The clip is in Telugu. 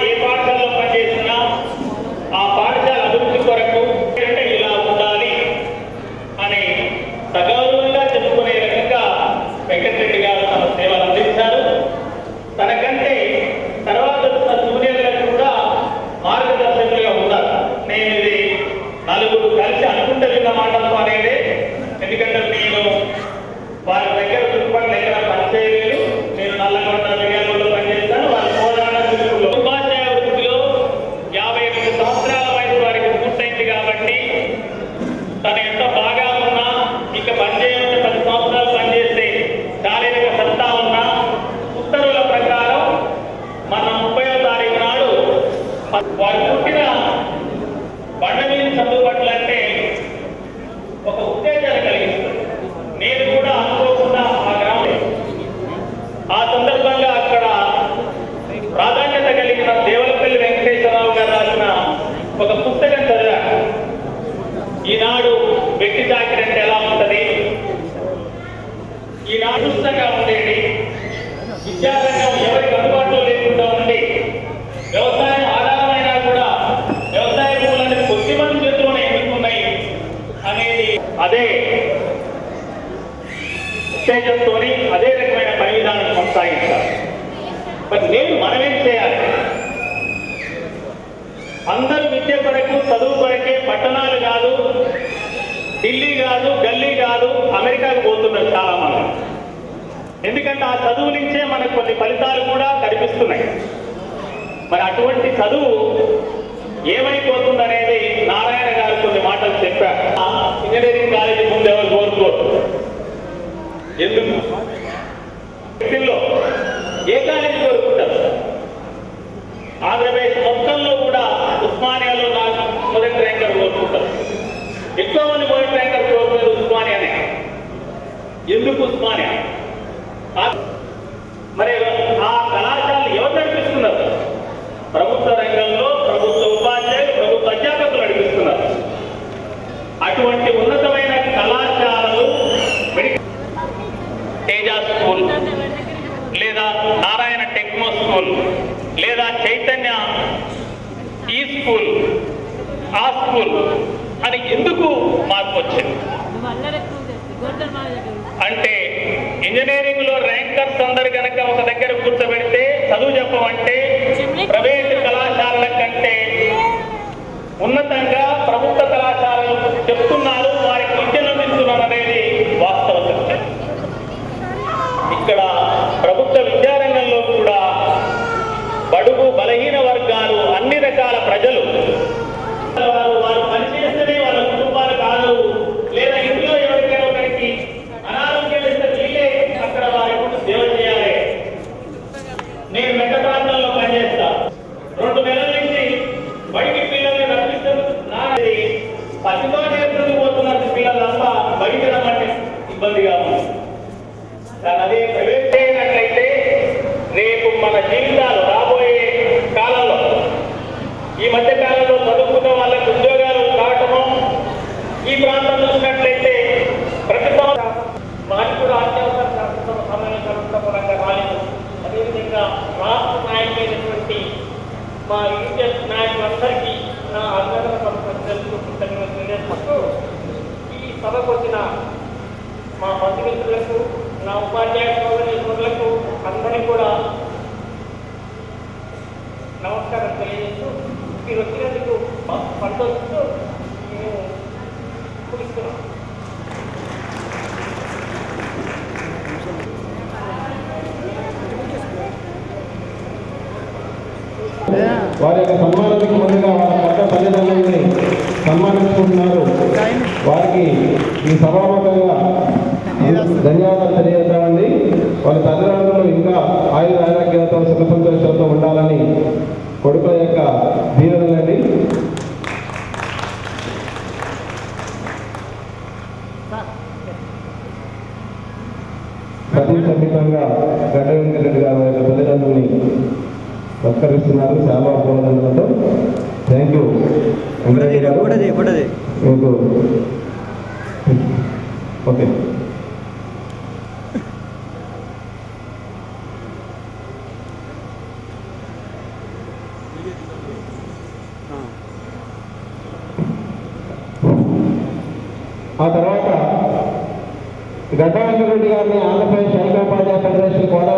ఏ పాఠశాలలో పనిచేసినా ఆ పాఠశాల అభివృద్ధి కొరకు అంటే ఇలా ఉండాలి అని సగౌరవంగా చెప్పుకునే రకంగా వెంకటరెడ్డి గారు తమ సేవలు అందించారు. తనకంటే తర్వాత జూనియర్లకు కూడా మార్గదర్శకులుగా ఉన్నారు. నేను ఇది నలుగురు కలిసి అనుకుంటే విన్న మాటలతో అనేది, ఎందుకంటే నేను వారి దగ్గర చుట్టుపక్కల ఎక్కడ పనిచేయలేదు. నేను నల్లగొండ మిర్యాలలో పనిచేస్తాను. వారి పోరాట తెలుగులో ఉపాధ్యాయ వృత్తిలో 58 సంవత్సరాల వయసు వారికి పూర్తయింది. కాబట్టి తను ఎంత బాగా ఉన్నా, ఇక పనిచేయాలంటే 10 సంవత్సరాలు పనిచేస్తే శారీరక సత్తా ఉన్నా, ఉత్తర్వుల ప్రకారం మన 30వ తారీఖు నాడు వారు పుట్టిన బండ మీద చదువు పట్లంటే ఒక ఉత్తేజాన్ని కలిగిస్తుంది. నేను కూడా అనుకోకుండా ఆ గ్రామం ఆ సందర్భంగా అక్కడ ప్రాధాన్యత కలిగిన దేవలపల్లి వెంకటేశ్వరరావు గారు రాసిన ఒక పుస్తకం చదివాను. ఈనాడు వ్యక్తి చాకిరి అంటే ఎలా ఉంటుంది, ఈనాడు పుస్తకంగా ఉండేది విద్యారంగం ఎవరికి అందుబాటులో లేకుండా ఉండి వ్యవసాయం ఆధారమైనా కూడా వ్యవసాయ భూములని కొద్ది మంది చేతుల్లోనే ఎన్నుకున్నాయి అనేది అదే ఉత్తేజంతో అదే రకమైన పని విధానం కొనసాగించాలి. మరి మనమేం చేయాలి? అందరూ విద్య కొరకు చదువు కొరకే పట్టణాలు కాదు, ఢిల్లీ కాదు, గల్లీ కాదు, అమెరికాకు పోతున్నారు చాలా మంది. ఎందుకంటే ఆ చదువు నుంచే మనకు కొన్ని ఫలితాలు కూడా కనిపిస్తున్నాయి. మరి అటువంటి చదువు ఏమైపోతుందనేది నారాయణ గారు కొన్ని మాటలు చెప్పారు. ఇంజనీరింగ్ కాలేజీ ముందు ఎవరు కోరుకోరు. ఎందుకు? వ్యక్తుల్లో ఏ కాలేజీ కోరుకుంటారు? ఆంధ్రప్రదేశ్ మొత్తంలో కూడా ఉస్మానియాలో నాకు మొదటి ర్యాంకర్ కోరుకుంటారు. ఎక్కువ మంది మొదటి ర్యాంకర్ కోరుకునేది ఉస్మానియానే. ఎందుకు ఉస్మానియా? మరి ఆ కళాశాలలు ఎవరు నడిపిస్తున్నారు? ప్రభుత్వ రంగంలో ప్రభుత్వ ఉపాధ్యాయులు, ప్రభుత్వ అధ్యాపకులు నడిపిస్తున్నారు. అటువంటి ఉన్నతమైన కళాశాలలు తేజ స్కూల్ లేదా నారాయణ టెక్నో స్కూల్ లేదా చైతన్య ఈ స్కూల్ ఆ స్కూల్ అని ఎందుకు మార్పు వచ్చింది అంటే, ఇంజనీరింగ్ లో ర్యాంకర్స్ అందరు కనుక ఒక దగ్గర కూర్చోబెడితే చదువు చెప్పమంటే ప్రైవేటు కళాశాలల కంటే ఉన్నతంగా ప్రభుత్వ కళాశాలలు చెప్తున్నారు, వారికి విద్యను అందిస్తున్నారు అనేది వాస్తవ సత్యం. ఇక్కడ ప్రభుత్వ విద్యారంగంలో కూడా బడుగు బలహీన వర్గాలు, అన్ని రకాల ప్రజలు వారు పనిచేస్తేనే వాళ్ళ కుటుంబాలు కాదు, లేదా ఇంట్లో ఎవరికైనా ఒకరికి అనారోగ్యం ఇస్తే వీళ్ళే అక్కడ వారి సేవ చేయాలి. నేను మెట్ట ప్రాంతంలో పనిచేస్తా. 2 నెలల నుంచి బయటికి పిల్లల్ని రప్పిస్తున్నది పసితో నేర్చుకు పోతున్నారు పిల్లలు తప్ప బయట రమ్మంటే ఇబ్బందిగా ఉంది. కానీ అదే ప్రైవేట్ అయినట్లయితే రేపు మన జీవితాలు రాబోయే కాలంలో, ఈ మధ్య కాలంలో చదువుకున్న వాళ్ళకి ఉద్యోగాలు రావటము, ఈ ప్రాంతం చూసినట్లయితే ప్రతి సంవత్సరం మాకు కూడా అత్యవసర సమయంగా రాలేదు. అదేవిధంగా రాష్ట్ర నాయకులైనటువంటి మా యూనియన్ నాయకులందరికీ నా అభినందన తెలుసుకుంటూ ఈ సభకు వచ్చిన మా మంత్రిమిత్రులకు, నా ఉపాధ్యాయ సోదరులకు అందరికీ కూడా నమస్కారం తెలియజేస్తూ, మీరు వచ్చినందుకు పంటొస్తూ మేము కురిస్తున్నాం. వారి యొక్క సన్మానానికి ముందుగా వాళ్ళ పట్ల తల్లిదండ్రులని సన్మానించుకుంటున్నారు. వారికి ఈ సభాముఖంగా ధన్యవాదాలు తెలియజేద్దామండి. వాళ్ళ తల్లిదండ్రులు ఇంకా ఆయుర ఆరోగ్యాలతో సుఖ సంతోషాలతో ఉండాలని కొడుకుల యొక్క దీవెనలండి. ప్రతి సమీపంగా గడ్డ వెంకటరెడ్డి గారి యొక్క తల్లిదండ్రుల్ని సత్కరిస్తున్నారు చాలా పూలదండలతో. థ్యాంక్ యూ వెంకటరెడ్డి గారు. మీకు ఓకే. ఆ తర్వాత గడ్డ వెంకటరెడ్డి గారిని ఆంధ్రప్రదేశ్ ఐక్యోపాధ్యాయ ఫెడరేషన్ కోట